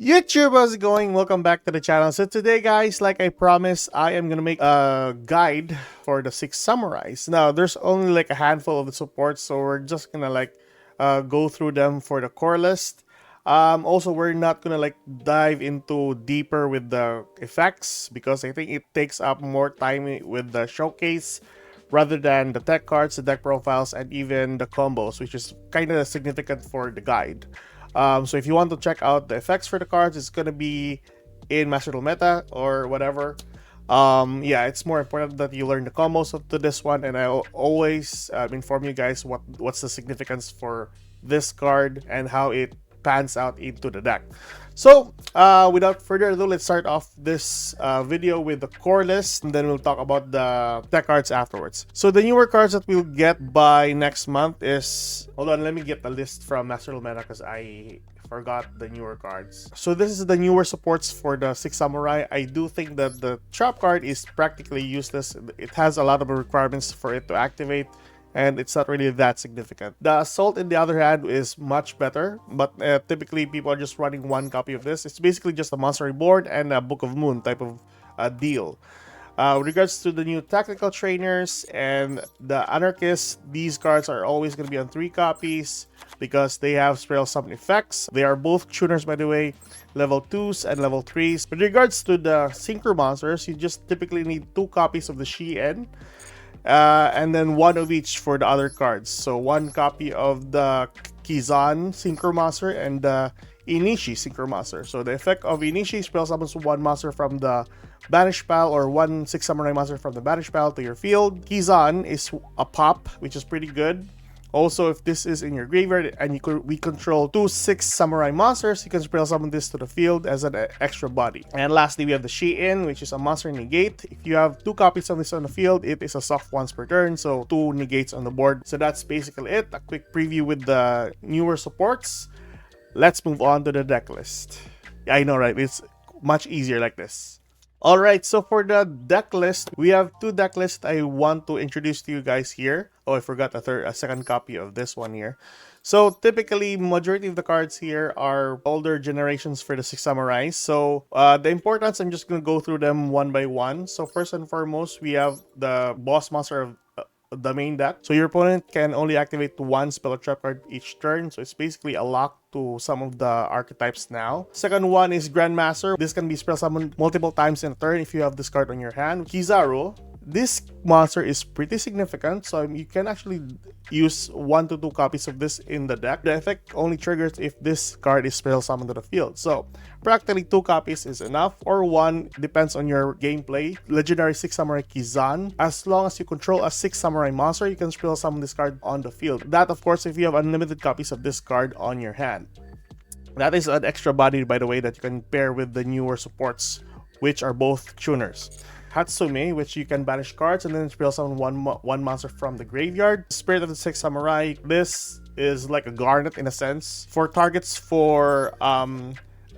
YouTube, how's it going? Welcome back to the channel. So today, guys, like I promised, I am gonna make a guide for the 6 samurais. Now, there's only like a handful of the supports, so we're just gonna go through them for the core list. Also, we're not gonna dive into deeper with the effects because I think it takes up more time with the showcase rather than the tech cards, the deck profiles, and even the combos, which is kind of significant for the guide. So if you want to check out the effects for the cards, it's gonna be in Master Duel Meta or whatever. Yeah, it's more important that you learn the combos to this one, and I'll always inform you guys what's the significance for this card and how it pans out into the deck. So without further ado, let's start off this video with the core list, and then we'll talk about the deck cards afterwards. So the newer cards that we'll get by next month is, hold on, let me get the list from Master Duel Meta because I forgot the newer cards. So this is the newer supports for the 6 Samurai. I do think that the trap card is practically useless. It has a lot of requirements for it to activate, and it's not really that significant. The Assault, on the other hand, is much better, but typically people are just running one copy of this. It's basically just a Monster Reborn and a Book of Moon type of deal. With regards to the new Tactical Trainers and the Anarchists, these cards are always going to be on 3 copies because they have Spell Summon effects. They are both tuners, by the way, level 2s and level 3s. With regards to the Synchro Monsters, you just typically need 2 copies of the Shien, and then 1 of each for the other cards. So 1 copy of the Kizan Synchro Master and the Inishi Synchro Master. So the effect of Inishi spell summons 1 monster from the Banish Pile or 1 6 Samurai monster from the Banish Pile to your field. Kizan is a pop, which is pretty good. Also, if this is in your graveyard and we control 2 6 Samurai monsters, you can spell summon this to the field as an extra body. And lastly, we have the Shien, which is a monster negate. If you have 2 copies of this on the field, it is a soft once per turn, so 2 negates on the board. So that's basically it. A quick preview with the newer supports. Let's move on to the deck list. I know, right? It's much easier like this. Alright, so for the deck list, we have 2 deck lists I want to introduce to you guys here. Oh, I forgot a second copy of this one here. So typically, majority of the cards here are older generations for the 6 Samurais. So the importance, I'm just going to go through them one by one. So first and foremost, we have the boss monster of the main deck. So your opponent can only activate 1 spell or trap card each turn. So it's basically a lock to some of the archetypes now. Second one is Grandmaster. This can be spell summoned multiple times in a turn if you have this card on your hand. Kizaru. This monster is pretty significant, so you can actually use 1 to 2 copies of this in the deck. The effect only triggers if this card is spell summoned to the field. So practically 2 copies is enough, or 1, depends on your gameplay. Legendary 6 Samurai Kizan. As long as you control a 6 Samurai monster, you can spell summon this card on the field. That, of course, if you have unlimited copies of this card on your hand. That is an extra body, by the way, that you can pair with the newer supports, which are both tuners. Hatsume, which you can banish cards and then spell summon one monster from the graveyard. Spirit of the 6 Samurai. This is like a garnet in a sense for targets for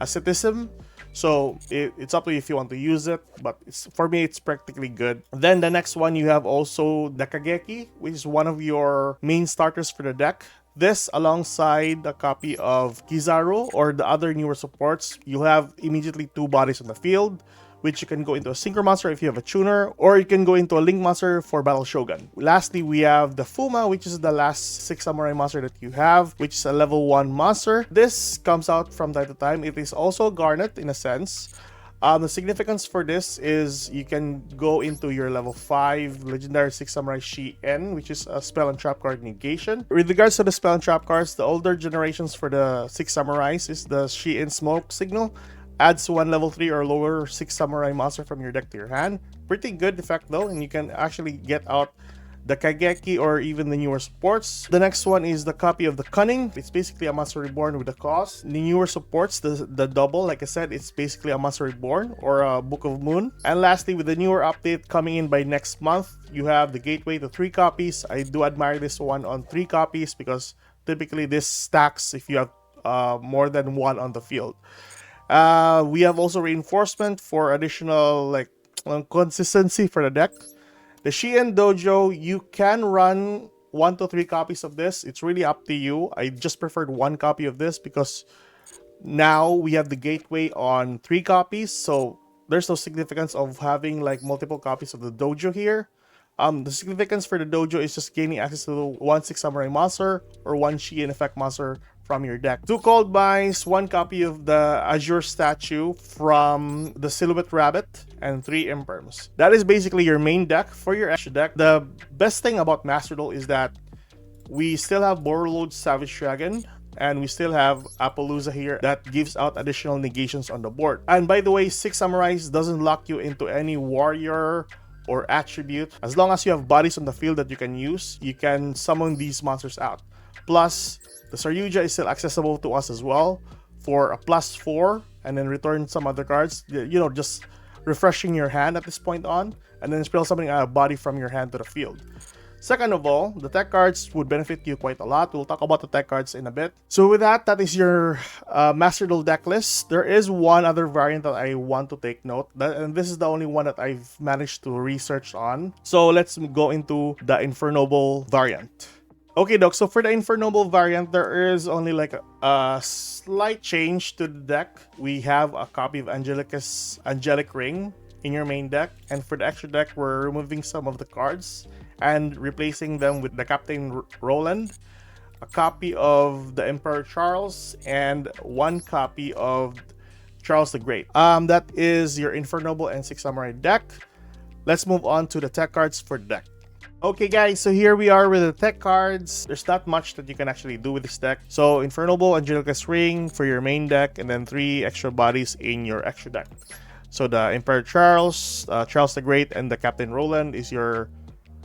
asceticism. So it's up to you if you want to use it, but for me it's practically good. Then the next one, you have also Dekageki, which is one of your main starters for the deck. This, alongside a copy of Kizaru or the other newer supports, you'll have immediately 2 bodies on the field, which you can go into a Synchro Monster if you have a tuner, or you can go into a Link Monster for Battle Shogun. Lastly, we have the Fuma, which is the last 6 Samurai monster that you have, which is a level 1 monster. This comes out from time to time. It is also a garnet in a sense. The significance for this is you can go into your level 5 Legendary 6 Samurai Shien, which is a spell and trap card negation. With regards to the spell and trap cards, the older generations for the 6 Samurais is the Shien Smoke Signal. Adds 1 level 3 or lower 6 Samurai monster from your deck to your hand. Pretty good effect though, and you can actually get out the Kageki or even the newer supports. The next one is the copy of the Cunning. It's basically a Monster Reborn with a cause. The newer supports, the double, like I said, it's basically a Monster Reborn or a Book of Moon. And lastly, with the newer update coming in by next month, you have the Gateway to 3 copies. I do admire this one on 3 copies because typically this stacks if you have more than 1 on the field. We have also reinforcement for additional consistency for the deck. The Shien Dojo, you can run 1 to 3 copies of this. It's really up to you. I just preferred 1 copy of this because Now we have the gateway on 3 copies, so there's no significance of having like multiple copies of the dojo here. The significance for the dojo is just gaining access to the 1/6 Samurai monster or 1 Shien effect monster from your deck. 2 cold buys, 1 copy of the Azure statue from the Silhouette Rabbit, and 3 imperms. That is basically your main deck. For your extra deck, the best thing about Master Duel is that we still have Borreload Savage Dragon, and we still have Appaloosa here that gives out additional negations on the board. And by the way, 6 Samurais doesn't lock you into any warrior or attribute. As long as you have bodies on the field that you can use, you can summon these monsters out. Plus, the Saryuja is still accessible to us as well for a +4, and then return some other cards. You know, just refreshing your hand at this point on, and then spell summoning a body from your hand to the field. Second of all, the tech cards would benefit you quite a lot. We'll talk about the tech cards in a bit. So with that, that is your Master Duel deck list. There is one other variant that I want to take note, and this is the only one that I've managed to research on. So let's go into the Infernoble variant. Okay, Doc, so for the Infernoble variant, there is only like a slight change to the deck. We have a copy of Angelic Ring in your main deck, and for the extra deck, we're removing some of the cards and replacing them with the Captain Roland, a copy of the Emperor Charles, and 1 copy of Charles the Great. That is your Infernoble and 6 Samurai deck. Let's move on to the tech cards for the deck. Okay guys, so here we are with the tech cards. There's not much that you can actually do with this deck. So Infernoble, Angelica's Ring for your main deck, and then 3 extra bodies in your extra deck. So the Emperor Charles, Charles the Great, and the Captain Roland is your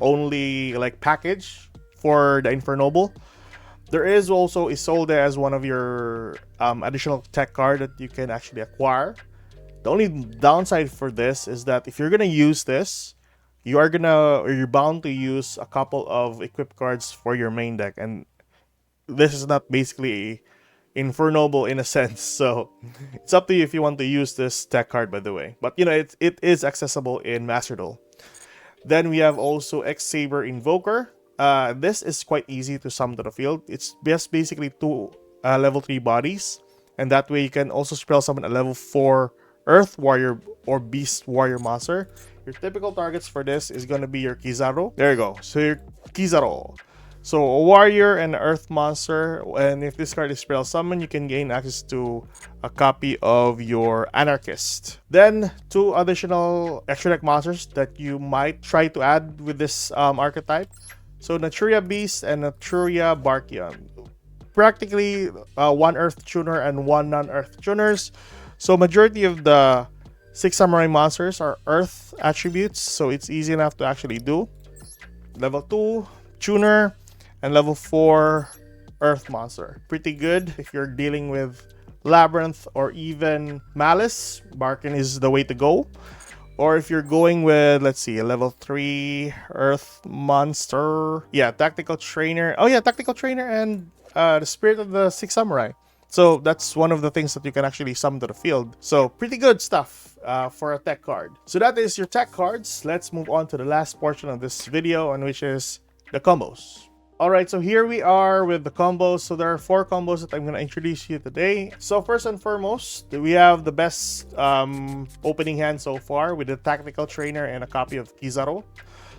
only like package for the Infernoble. There is also Isolde as one of your additional tech card that you can actually acquire. The only downside for this is that if you're gonna use this, you're bound to use a couple of equip cards for your main deck, and this is not basically Infernoble in a sense, so it's up to you if you want to use this tech card, by the way. But you know, it is accessible in Master Duel. Then we have also X-Saber Invoker. This is quite easy to summon to the field. It's just basically 2 level 3 bodies, and that way you can also spell summon a level 4 Earth Warrior or Beast Warrior monster. Your typical targets for this is going to be your Kizaru. There you go. So your Kizaru. So a warrior and an earth monster, and if this card is spell summon, you can gain access to a copy of your Anarchist. Then 2 additional extra deck monsters that you might try to add with this archetype. So Naturia Beast and Naturia Barkion. Practically 1 earth tuner and 1 non-earth tuners. So majority of the 6 Samurai monsters are earth attributes, so it's easy enough to actually do. Level 2 tuner and level 4 earth monster. Pretty good if you're dealing with Labyrinth or even Malice. Barkin is the way to go. Or if you're going with, let's see, a level 3 earth monster. Yeah, Tactical Trainer. Oh yeah, Tactical Trainer and the Spirit of the 6 Samurai. So that's one of the things that you can actually summon to the field. So pretty good stuff for a tech card. So that is your tech cards. Let's move on to the last portion of this video, and which is the combos. Alright, so here we are with the combos. So there are 4 combos that I'm going to introduce you today. So first and foremost, we have the best opening hand so far with the Tactical Trainer and a copy of Kizaru.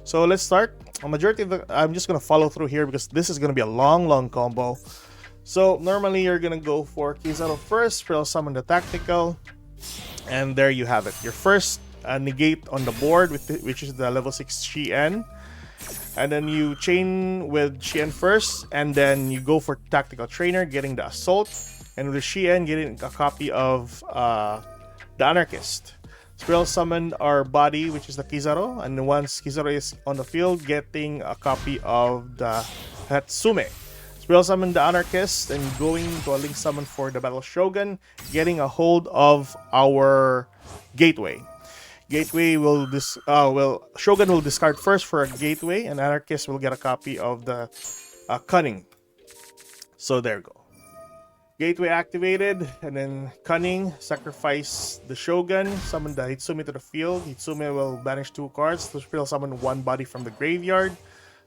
So let's start. A majority of the, I'm just going to follow through here because this is going to be a long combo. So normally you're going to go for Kizaru first, spell summon the Tactical, and there you have it. Your first negate on the board, which is the level 6 Shien. And then you chain with Shien first, and then you go for Tactical Trainer, getting the Assault, and with the Shien, getting a copy of the Anarchist. Spell summon our body, which is the Kizaru, and once Kizaru is on the field, getting a copy of the Hatsume. Spell summon the Anarchist and going to a link summon for the Battle Shogun, getting a hold of our Gateway. Gateway will Shogun will discard first for a Gateway, and Anarchist will get a copy of the Cunning. So there you go. Gateway activated, and then Cunning, sacrifice the Shogun, summon the Hitsume to the field. Hitsume will banish 2 cards to spell summon 1 body from the graveyard,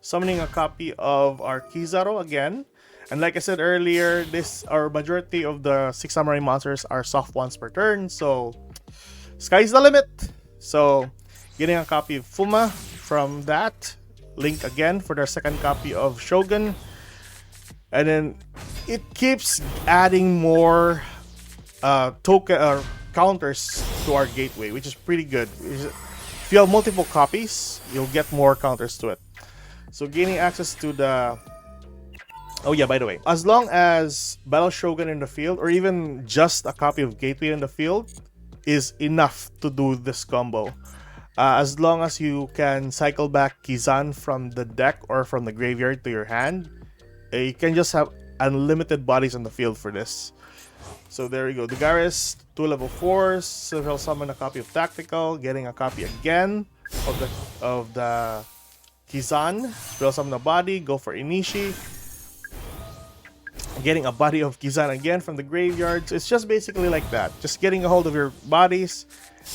summoning a copy of our Kizaru again, And like I said earlier, this our majority of the 6 samurai monsters are soft ones per turn, so sky's the limit. So getting a copy of Fuma from that, Link again for their second copy of Shogun, and then it keeps adding more token counters to our gateway, which is pretty good. If you have multiple copies, you'll get more counters to it. So gaining access to the... Oh yeah, by the way, as long as Battle Shogun in the field, or even just a copy of Gateway in the field, is enough to do this combo. As long as you can cycle back Kizan from the deck or from the graveyard to your hand, you can just have unlimited bodies on the field for this. So there you go. The Garrus, 2 level 4s, so summon a copy of Tactical, getting a copy again of the Kizan, spell summon a body, go for Inishi. Getting a body of Kizan again from the graveyard. So it's just basically like that. Just getting a hold of your bodies.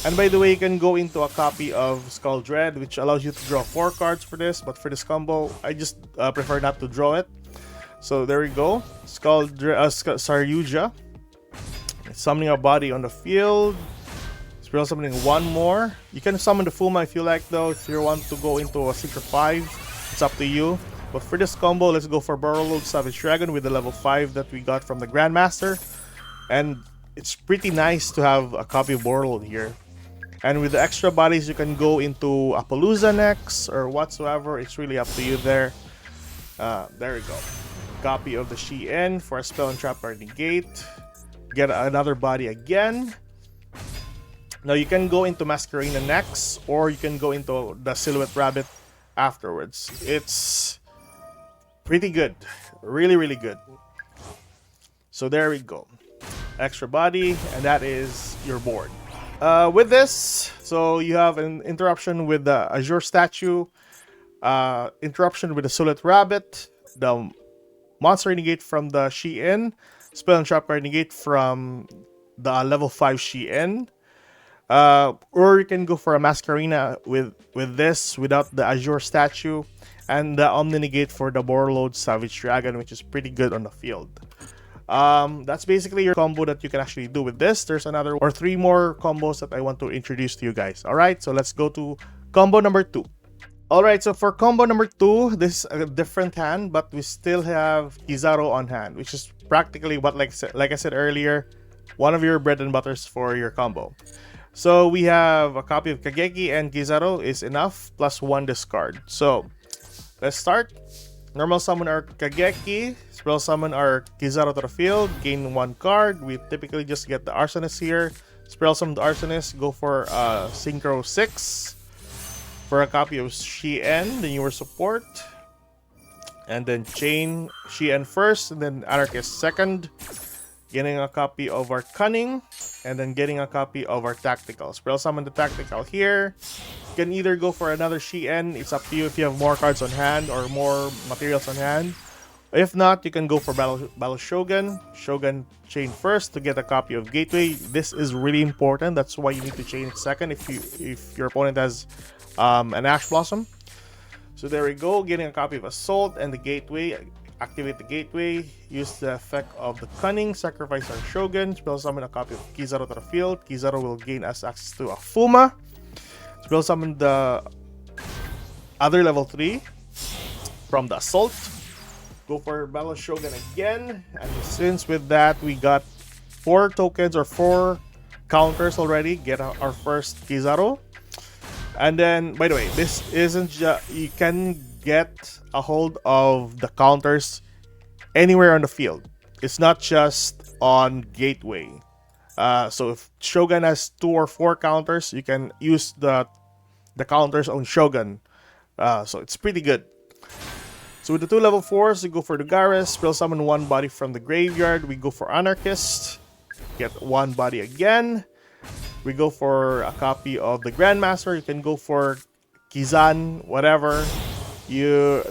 And by the way, you can go into a copy of Skull Dread, which allows you to draw 4 cards for this. But for this combo, I just prefer not to draw it. So there we go. Saryuja. Summoning a body on the field. Spell summoning 1 more. You can summon the Fuma if you like though. If you want to go into a Secret 5, it's up to you. But for this combo, let's go for Borrowload Savage Dragon with the level 5 that we got from the Grandmaster. And it's pretty nice to have a copy of Borrowload here. And with the extra bodies, you can go into Appaloosa next or whatsoever. It's really up to you there. There we go. Copy of the Shien for a Spell and Trap or Negate. Get another body again. Now you can go into Masquerena next, or you can go into the Silhouette Rabbit afterwards. It's pretty good. Really, really good. So there we go. Extra body, and that is your board. With this, so you have an interruption with the Azure Statue, interruption with the Silhouette Rabbit, the Monster Negate from the Shien, Spell and Trap card Negate from the level 5 Shien. Or you can go for a Masquerena with this without the Azure Statue, and the Omni Negate for the Borrowload Savage Dragon, which is pretty good on the field. That's basically your combo that you can actually do with this. There's another or 3 more combos that I want to introduce to you guys. Alright, so let's go to combo number 2. Alright, so for combo number 2, this is a different hand, but we still have Kizaru on hand, which is practically what, like I said earlier, one of your bread and butters for your combo. So we have a copy of Kageki, and Kizaru is enough, plus 1 discard. So let's start. Normal summon our Kageki, spell summon our Kizaru to the field, gain 1 card. We typically just get the Arsonist here. Spell summon the Arsonist, go for Synchro 6 for a copy of Shien, the newer support. And then chain Shien first, and then Anarchist second. Getting a copy of our Cunning, and then getting a copy of our Tactical. Spell summon the Tactical here. You can either go for another Shien, it's up to you if you have more cards on hand or more materials on hand. If not, you can go for Battle Shogun. Shogun chain first to get a copy of Gateway. This is really important, that's why you need to chain it second if your opponent has an Ash Blossom. So there we go, getting a copy of Assault and the Gateway. Activate the Gateway, use the effect of the Cunning, sacrifice our Shogun, spell summon a copy of Kizaru to the field. Kizaru will gain us access to a Fuma. Spell summon the other level 3 from the Assault. Go for Battle Shogun again, and since with that we got 4 tokens or 4 counters already, get our first Kizaru. And then, by the way, this isn't just, you can get a hold of the counters anywhere on the field. It's not just on Gateway. So if Shogun has 2 or 4 counters, you can use the counters on Shogun. So it's pretty good. So with the 2 level 4s, we go for the Garrus, spell summon 1 body from the graveyard. We go for Anarchist, get 1 body again. We go for a copy of the Grandmaster. You can go for Kizan, whatever.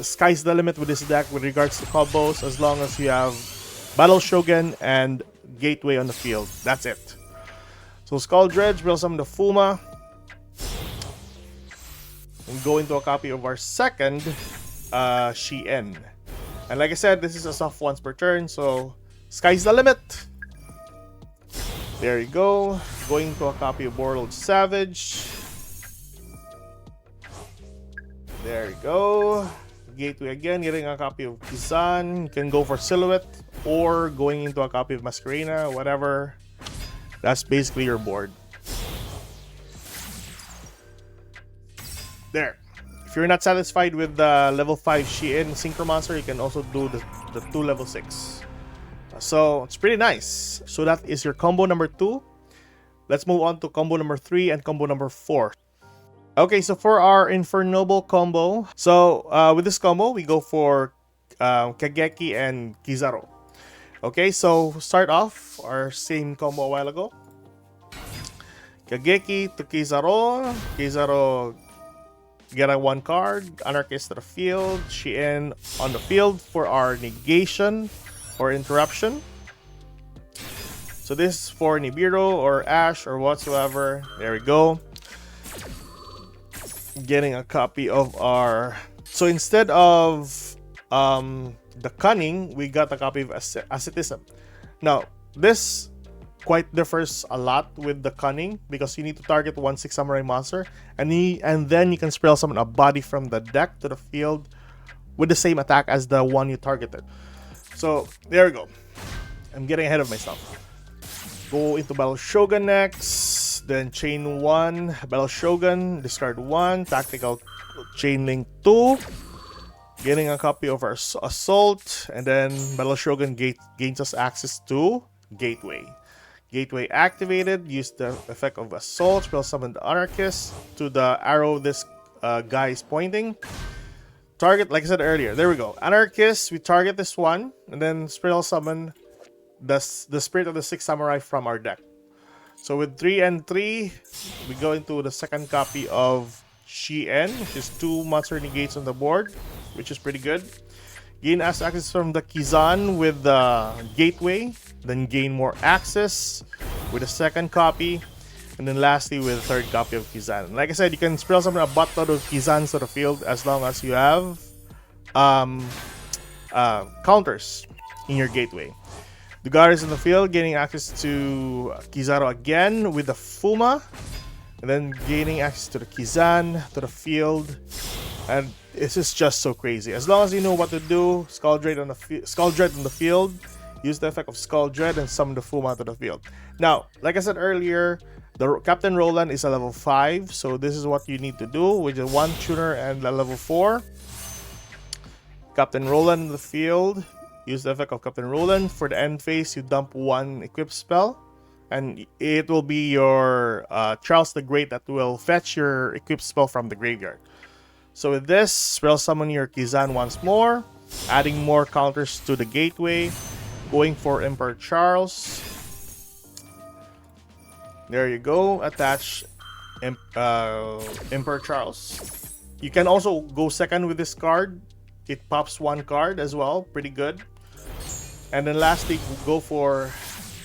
Sky's the limit with this deck with regards to combos, as long as you have Battle Shogun and Gateway on the field. That's it. So Skull Dredge, spell summon the Fuma. And go into a copy of our second Shien. And like I said, this is a soft once per turn, so sky's the limit. There you go. Going to a copy of Warlord Savage. There you go. Gateway again, getting a copy of Kizan. You can go for Silhouette or going into a copy of Masquerena, whatever. That's basically your board. There. If you're not satisfied with the level 5 Shein Synchro Monster, you can also do the 2 level 6. So it's pretty nice. So that is your combo number 2. Let's move on to combo number 3 and combo number 4. Okay, so for our Infernoble combo, so with this combo, we go for Kageki and Kizaru. Okay, so start off our same combo a while ago. Kageki to Kizaru. Kizaru get a 1 card. Anarchist to the field. Shein on the field for our negation or interruption. So this is for Nibiru or Ash or whatsoever. There we go. Getting a copy of our... So instead of the Cunning, we got a copy of Asceticism. Now, this quite differs a lot with the Cunning because you need to target 1/6 Samurai monster and then you can spell summon a body from the deck to the field with the same attack as the one you targeted. So, there we go. I'm getting ahead of myself. Go into Battle Shogun next. Then chain 1, Battle Shogun, discard 1, tactical chain link 2, getting a copy of our Assault, and then Battle Shogun gains us access to Gateway. Gateway activated, use the effect of Assault, spell summon the Anarchist to the arrow this guy is pointing. Target, like I said earlier, there we go. Anarchist, we target this one, and then spell summon the Spirit of the 6 Samurai from our deck. So with 3 and 3, we go into the second copy of Shein, which is 2 monster negates on the board, which is pretty good. Gain access from the Kizan with the Gateway, then gain more access with a second copy, and then lastly with a third copy of Kizan. Like I said, you can spell summon a buttload of Kizans to the field as long as you have counters in your Gateway. The guard is in the field, gaining access to Kizaru again with the Fuma, and then gaining access to the Kizan, to the field, and this is just so crazy. As long as you know what to do, Skull Dread on the field, use the effect of Skull Dread and summon the Fuma to the field. Now, like I said earlier, the Captain Roland is a level 5, so this is what you need to do with a 1 tuner and a level 4. Captain Roland in the field. Use the effect of Captain Roland. For the end phase, you dump 1 equip spell. And it will be your Charles the Great that will fetch your equip spell from the graveyard. So with this, spell summon your Kizan once more. Adding more counters to the Gateway. Going for Emperor Charles. There you go. Attach Emperor Charles. You can also go second with this card. It pops 1 card as well. Pretty good. And then lastly, go for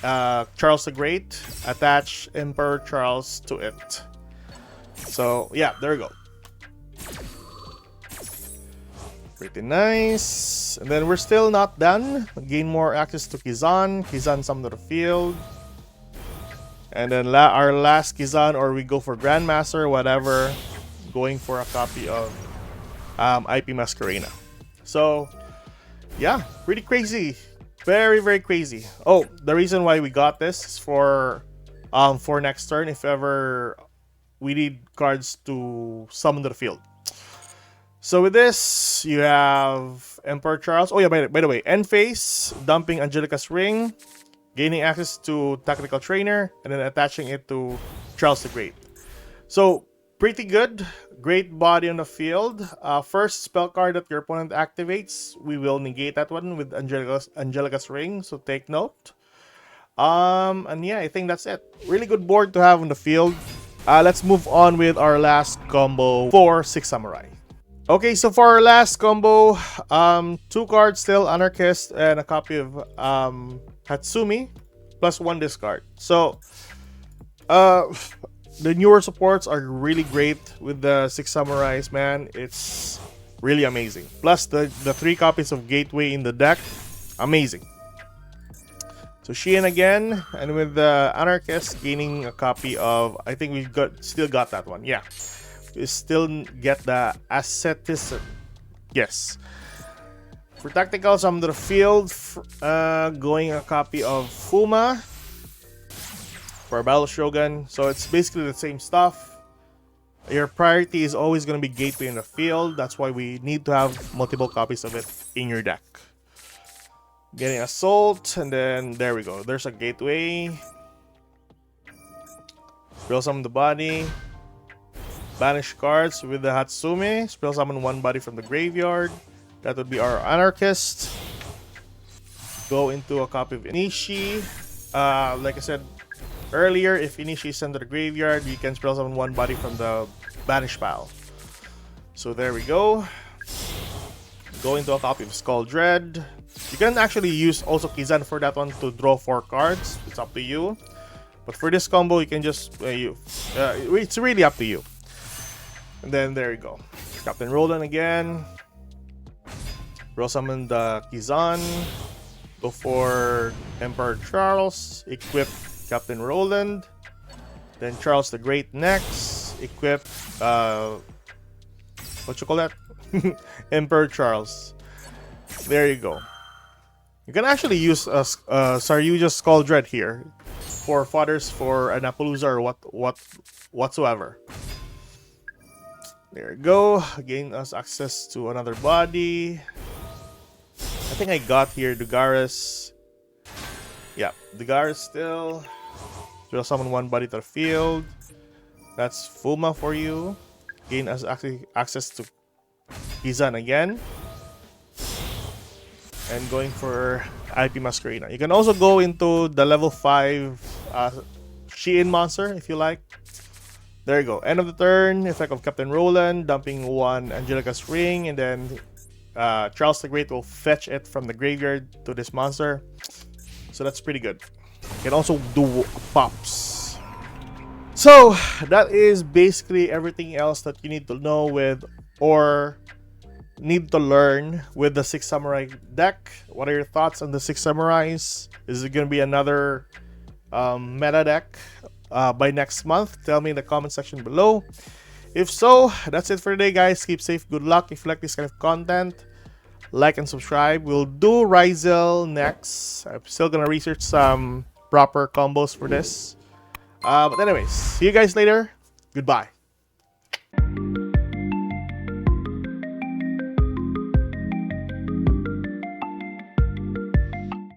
Charles the Great. Attach Emperor Charles to it. So, yeah, there we go. Pretty nice. And then we're still not done. Gain more access to Kizan. Kizan summon to the field. And then our last Kizan, or we go for Grandmaster, whatever. Going for a copy of IP Masquerena. So, yeah, pretty crazy. Very, very crazy. Oh, the reason why we got this is for next turn if ever we need cards to summon to the field. So with this, you have Emperor Charles. Oh yeah, by the way, end phase, dumping Angelica's Ring, gaining access to Tactical Trainer, and then attaching it to Charles the Great. So, pretty good. Great body on the field. First spell card that your opponent activates, we will negate that one with Angelica's Ring, so take note. And yeah, I think that's it. Really good board to have on the field. Let's move on with our last combo for 6 Samurai. Okay, so for our last combo, 2 cards still, Anarchist, and a copy of Hatsumi, plus 1 discard. So, the newer supports are really great with the 6 Samurais, man. It's Really amazing. Plus the 3 copies of Gateway in the deck. Amazing. So Shein again, and with the Anarchist gaining a copy of, I think we still got that one. Yeah, we still get the Asceticism. Yes. For tactical, some to the field, going a copy of Fuma for Battle Shogun. So it's basically the same stuff. Your priority is always going to be Gateway in the field. That's why we need to have multiple copies of it in your deck. Getting Assault, and then there we go. There's a Gateway. Spell summon the body. Banish cards with the Hatsume. Spell summon 1 body from the graveyard. That would be our Anarchist. Go into a copy of Inishi. Like I said earlier, if Inishi is sent to the graveyard, you can spell summon 1 body from the Banish pile. So there we go. Go into a copy of Skull Dread. You can actually use also Kizan for that one to draw 4 cards. It's up to you. But for this combo, you can just it's really up to you. And then there you go. Captain Roland again. Draw summon the Kizan. Go for Emperor Charles. Equip Captain Roland. Then Charles the Great next. Equip what you call that? Emperor Charles. There you go. You can actually use Saryuja's Skull Dread here for fodders for an Appaloosa or whatsoever. There you go. Gain us access to another body. I think I got here Dugaris. Yeah, Dugaris still. Will summon 1 body to the field. That's Fuma for you. Gain us access to Kizan again. And going for IP Masquerina. You can also go into the level 5 Shein monster if you like. There you go. End of the turn. Effect of Captain Roland. Dumping 1 Angelica's Ring. And then Charles the Great will fetch it from the graveyard to this monster. So that's pretty good. You can also do pops. So that is basically everything else that you need to know with or need to learn with the 6 Samurai deck. What are your thoughts on the 6 Samurais? Is it going to be another meta deck by next month? Tell me in the comment section below. If so, that's it for today, guys. Keep safe, good luck. If you like this kind of content, like and subscribe. We'll do Ryzel next. I'm still going to research some proper combos for this. But anyways, see you guys later. Goodbye.